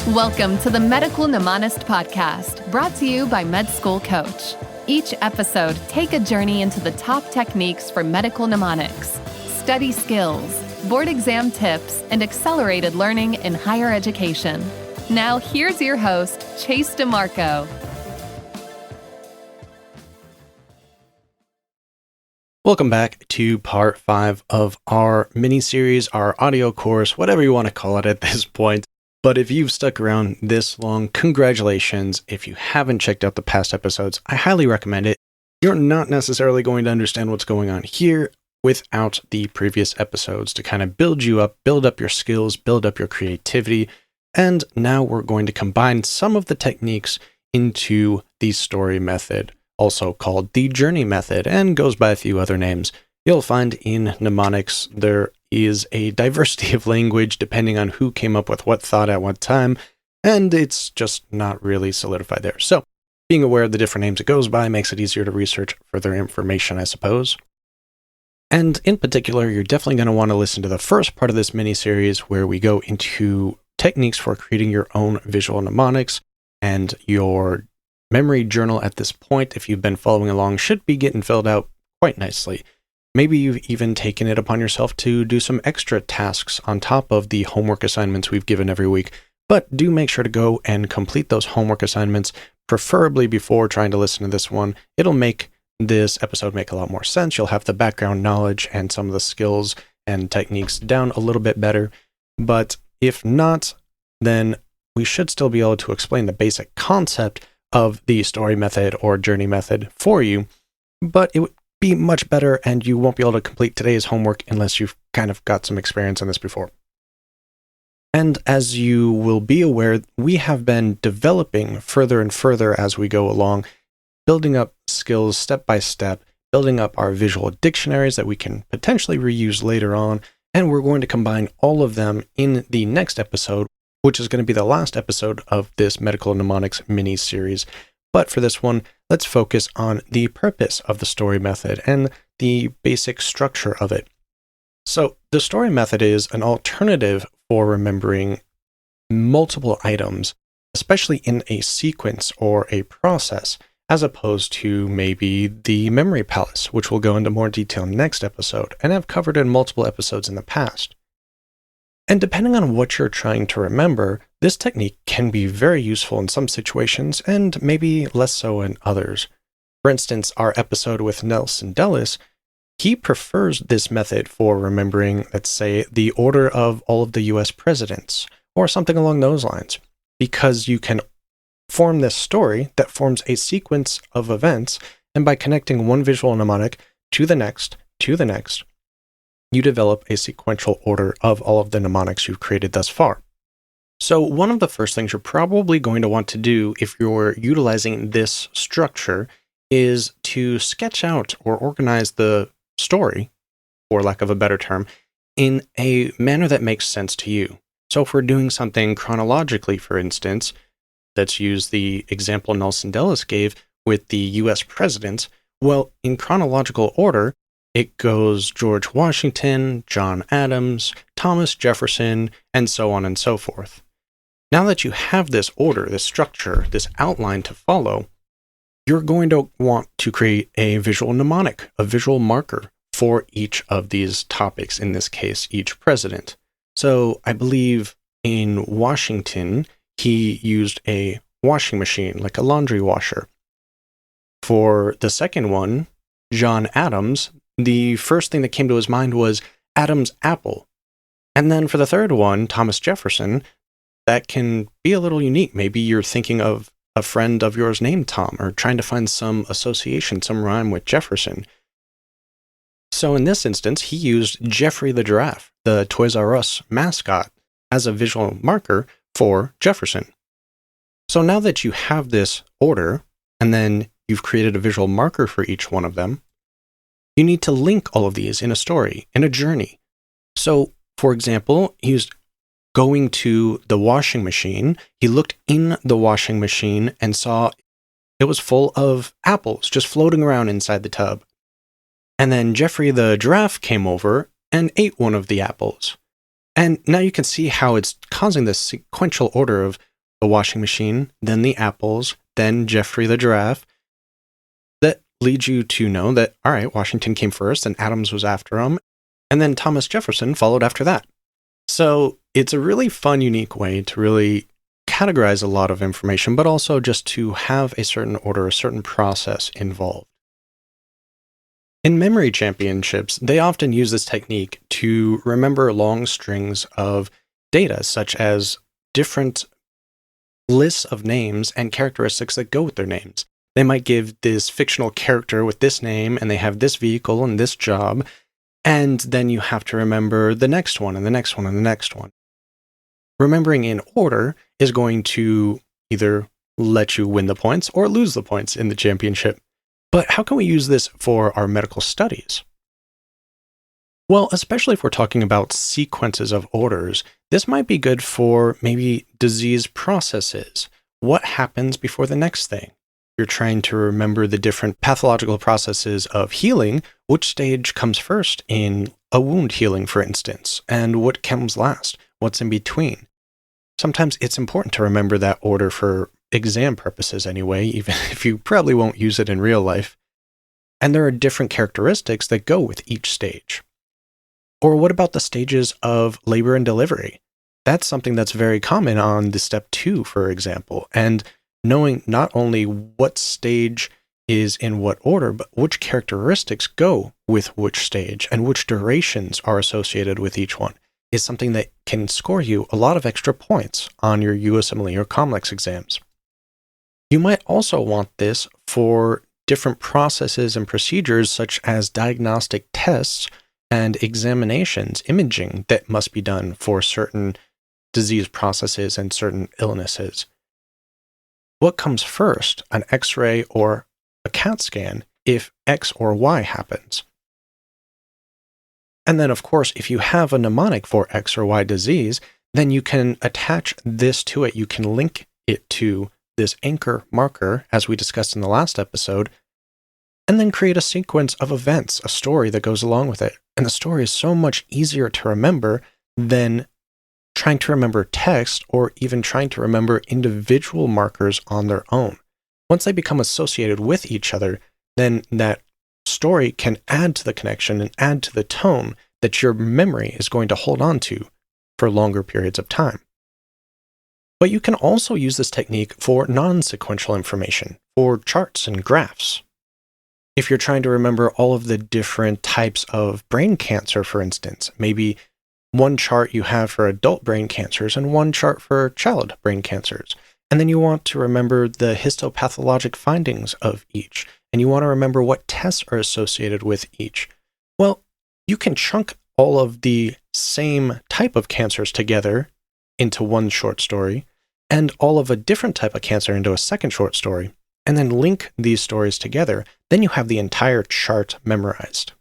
Welcome to the Medical Mnemonist podcast, brought to you by Med School Coach. Each episode, take a journey into the top techniques for medical mnemonics, study skills, board exam tips, and accelerated learning in higher education. Now, here's your host, Chase DiMarco. Welcome back to part 5 of our mini-series, our audio course, whatever you want to call it at this point. But if you've stuck around this long, congratulations. If you haven't checked out the past episodes, I highly recommend it. You're not necessarily going to understand what's going on here without the previous episodes to kind of build you up, build up your skills, build up your creativity. And now we're going to combine some of the techniques into the story method, also called the journey method, and goes by a few other names. You'll find in Mnemonics there is a diversity of language depending on who came up with what thought at what time, and it's just not really solidified there. So being aware of the different names it goes by makes it easier to research further information, I suppose. And in particular, you're definitely going to want to listen to the first part of this mini-series where we go into techniques for creating your own visual mnemonics, and your memory journal at this point, if you've been following along, should be getting filled out quite nicely. Maybe you've even taken it upon yourself to do some extra tasks on top of the homework assignments we've given every week, but do make sure to go and complete those homework assignments, preferably before trying to listen to this one. It'll make this episode make a lot more sense. You'll have the background knowledge and some of the skills and techniques down a little bit better, but if not, then we should still be able to explain the basic concept of the story method or journey method for you, but it would be much better, and you won't be able to complete today's homework unless you've kind of got some experience on this before. And as you will be aware, we have been developing further and further as we go along, building up skills step by step, building up our visual dictionaries that we can potentially reuse later on, and we're going to combine all of them in the next episode, which is going to be the last episode of this Medical Mnemonics mini-series. But for this one, let's focus on the purpose of the story method and the basic structure of it. So the story method is an alternative for remembering multiple items, especially in a sequence or a process, as opposed to maybe the memory palace, which we'll go into more detail next episode and have covered in multiple episodes in the past. And depending on what you're trying to remember, this technique can be very useful in some situations and maybe less so in others. For instance, our episode with Nelson Dellis, he prefers this method for remembering, let's say, the order of all of the US presidents, or something along those lines, because you can form this story that forms a sequence of events, and by connecting one visual mnemonic to the next, you develop a sequential order of all of the mnemonics you've created thus far. So one of the first things you're probably going to want to do if you're utilizing this structure is to sketch out or organize the story, for lack of a better term, in a manner that makes sense to you. So if we're doing something chronologically, for instance, let's use the example Nelson Dellis gave with the US presidents. Well, in chronological order, it goes George Washington, John Adams, Thomas Jefferson, and so on and so forth. Now that you have this order, this structure, this outline to follow, you're going to want to create a visual mnemonic, a visual marker for each of these topics, in this case, each president. So I believe in Washington, he used a washing machine, like a laundry washer. For the second one, John Adams, the first thing that came to his mind was Adam's apple. And then for the third one, Thomas Jefferson, that can be a little unique. Maybe you're thinking of a friend of yours named Tom, or trying to find some association, some rhyme with Jefferson. So in this instance, he used Jeffrey the giraffe, the Toys R Us mascot, as a visual marker for Jefferson. So now that you have this order, and then you've created a visual marker for each one of them, you need to link all of these in a story, in a journey. So, for example, he was going to the washing machine. He looked in the washing machine and saw it was full of apples just floating around inside the tub. And then Jeffrey the giraffe came over and ate one of the apples. And now you can see how it's causing this sequential order of the washing machine, then the apples, then Jeffrey the giraffe. That leads you to know that, all right, Washington came first and Adams was after him, and then Thomas Jefferson followed after that. So it's a really fun, unique way to really categorize a lot of information, but also just to have a certain order, a certain process involved. In memory championships, they often use this technique to remember long strings of data, such as different lists of names and characteristics that go with their names. They might give this fictional character with this name, and they have this vehicle and this job, and then you have to remember the next one and the next one and the next one. Remembering in order is going to either let you win the points or lose the points in the championship. But how can we use this for our medical studies? Well, especially if we're talking about sequences of orders, this might be good for maybe disease processes. What happens before the next thing? You're trying to remember the different pathological processes of healing. Which stage comes first in a wound healing, for instance, and what comes last? What's in between? Sometimes it's important to remember that order for exam purposes anyway, even if you probably won't use it in real life. And there are different characteristics that go with each stage. Or what about the stages of labor and delivery? That's something that's very common on the step 2, for example, and knowing not only what stage is in what order, but which characteristics go with which stage and which durations are associated with each one is something that can score you a lot of extra points on your USMLE or COMLEX exams. You might also want this for different processes and procedures such as diagnostic tests and examinations, imaging that must be done for certain disease processes and certain illnesses. What comes first, an X-ray or a CAT scan, if X or Y happens? And then, of course, if you have a mnemonic for X or Y disease, then you can attach this to it. You can link it to this anchor marker, as we discussed in the last episode, and then create a sequence of events, a story that goes along with it. And the story is so much easier to remember than trying to remember text or even trying to remember individual markers on their own. Once they become associated with each other, then that story can add to the connection and add to the tone that your memory is going to hold on to for longer periods of time. But you can also use this technique for non-sequential information, for charts and graphs. If you're trying to remember all of the different types of brain cancer, for instance, maybe one chart you have for adult brain cancers and one chart for child brain cancers, and then you want to remember the histopathologic findings of each, and you want to remember what tests are associated with each. Well, you can chunk all of the same type of cancers together into one short story, and all of a different type of cancer into a second short story, and then link these stories together. Then you have the entire chart memorized.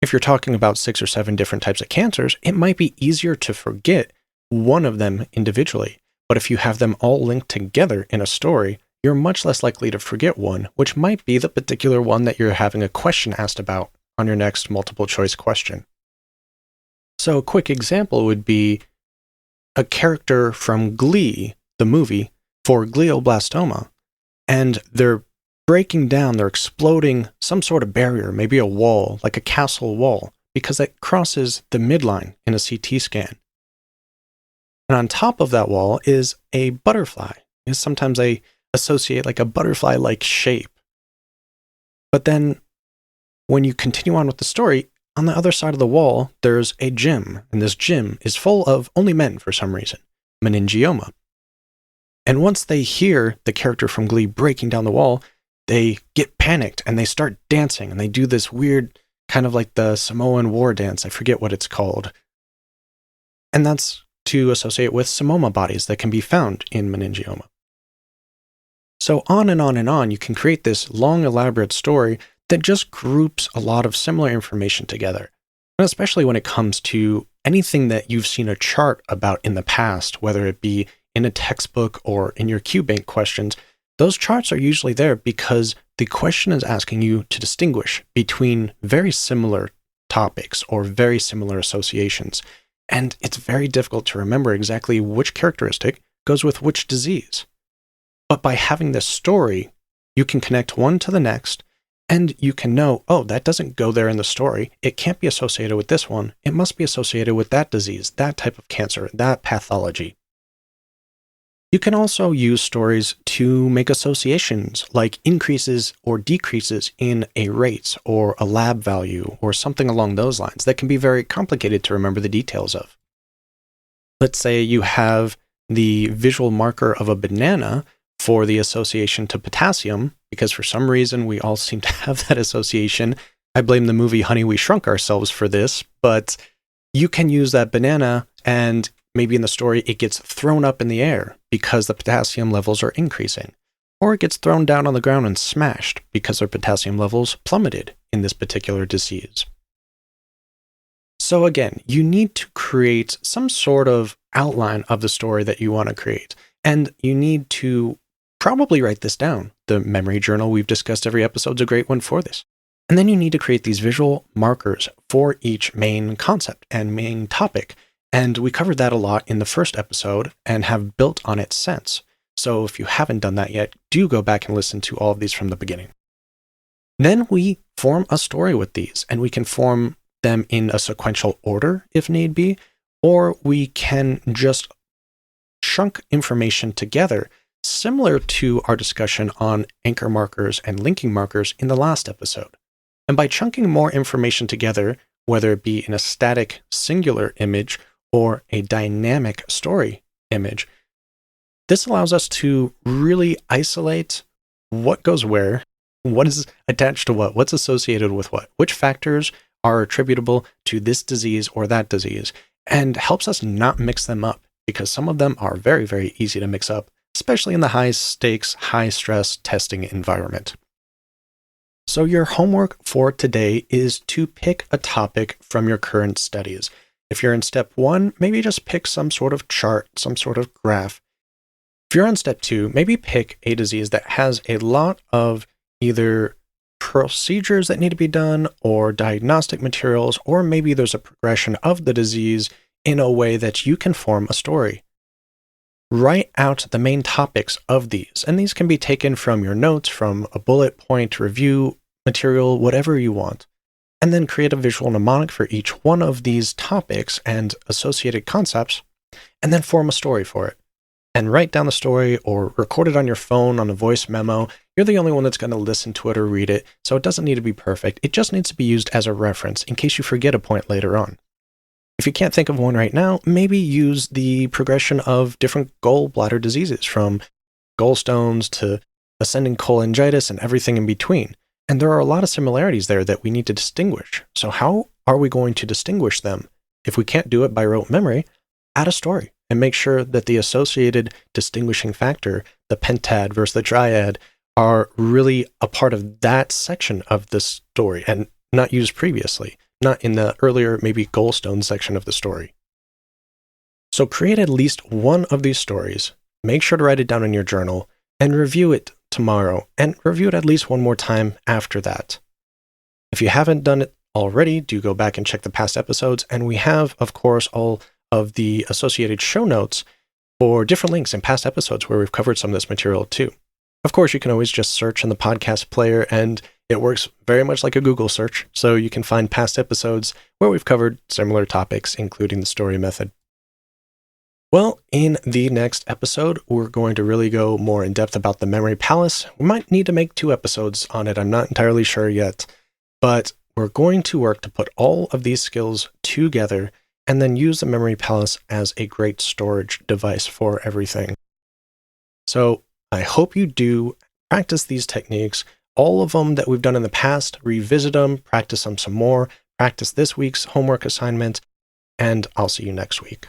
If you're talking about 6 or 7 different types of cancers, it might be easier to forget one of them individually. But if you have them all linked together in a story, you're much less likely to forget one, which might be the particular one that you're having a question asked about on your next multiple choice question. So a quick example would be a character from Glee, the movie, for glioblastoma, and they're breaking down, they're exploding some sort of barrier, maybe a wall, like a castle wall, because it crosses the midline in a CT scan. And on top of that wall is a butterfly. Sometimes they associate like a butterfly-like shape. But then when you continue on with the story, on the other side of the wall, there's a gym, and this gym is full of only men for some reason, meningioma. And once they hear the character from Glee breaking down the wall, they get panicked and they start dancing, and they do this weird kind of like the Samoan war dance. I forget what it's called. And that's to associate with Samoma bodies that can be found in meningioma. So on and on and on, you can create this long, elaborate story that just groups a lot of similar information together. And especially when it comes to anything that you've seen a chart about in the past, whether it be in a textbook or in your QBank questions, those charts are usually there because the question is asking you to distinguish between very similar topics or very similar associations. And it's very difficult to remember exactly which characteristic goes with which disease. But by having this story, you can connect one to the next, and you can know, oh, that doesn't go there in the story. It can't be associated with this one. It must be associated with that disease, that type of cancer, that pathology. You can also use stories to make associations, like increases or decreases in a rate or a lab value or something along those lines that can be very complicated to remember the details of. Let's say you have the visual marker of a banana for the association to potassium, because for some reason we all seem to have that association. I blame the movie Honey, We Shrunk Ourselves for this, but you can use that banana and maybe in the story it gets thrown up in the air because the potassium levels are increasing, or it gets thrown down on the ground and smashed because their potassium levels plummeted in this particular disease. So again, you need to create some sort of outline of the story that you want to create, and you need to probably write this down. The memory journal we've discussed every episode is a great one for this. And then you need to create these visual markers for each main concept and main topic. And we covered that a lot in the first episode and have built on it since. So if you haven't done that yet, do go back and listen to all of these from the beginning. Then we form a story with these, and we can form them in a sequential order if need be, or we can just chunk information together, similar to our discussion on anchor markers and linking markers in the last episode. And by chunking more information together, whether it be in a static singular image or a dynamic story image, this allows us to really isolate what goes where, what is attached to what, what's associated with what, which factors are attributable to this disease or that disease, and helps us not mix them up, because some of them are very, very easy to mix up, especially in the high stakes, high stress testing environment. So your homework for today is to pick a topic from your current studies. If you're in step 1, maybe just pick some sort of chart, some sort of graph. If you're on step 2, maybe pick a disease that has a lot of either procedures that need to be done or diagnostic materials, or maybe there's a progression of the disease in a way that you can form a story. Write out the main topics of these, and these can be taken from your notes, from a bullet point review material, whatever you want, and then create a visual mnemonic for each one of these topics and associated concepts, and then form a story for it. And write down the story or record it on your phone on a voice memo. You're the only one that's going to listen to it or read it, so it doesn't need to be perfect. It just needs to be used as a reference in case you forget a point later on. If you can't think of one right now, maybe use the progression of different gallbladder diseases, from gallstones to ascending cholangitis and everything in between. And there are a lot of similarities there that we need to distinguish. So how are we going to distinguish them? If we can't do it by rote memory, add a story and make sure that the associated distinguishing factor, the pentad versus the triad, are really a part of that section of the story and not used previously. Not in the earlier, maybe gallstone section of the story. So create at least one of these stories, make sure to write it down in your journal, and review it tomorrow, and review it at least one more time after that. If you haven't done it already, do go back and check the past episodes, and we have, of course, all of the associated show notes for different links in past episodes where we've covered some of this material too. Of course, you can always just search in the podcast player, and it works very much like a Google search, so you can find past episodes where we've covered similar topics, including the story method. Well, in the next episode, we're going to really go more in depth about the memory palace. We might need to make 2 episodes on it, I'm not entirely sure yet, but we're going to work to put all of these skills together and then use the memory palace as a great storage device for everything. So I hope you do practice these techniques, all of them that we've done in the past, revisit them, practice them some more, practice this week's homework assignment, and I'll see you next week.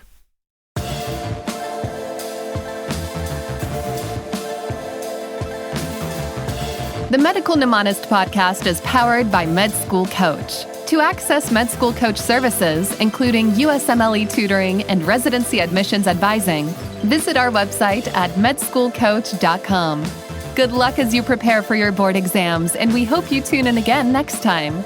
The Medical Mnemonist podcast is powered by Med School Coach. To access Med School Coach services, including USMLE tutoring and residency admissions advising, visit our website at medschoolcoach.com. Good luck as you prepare for your board exams, and we hope you tune in again next time.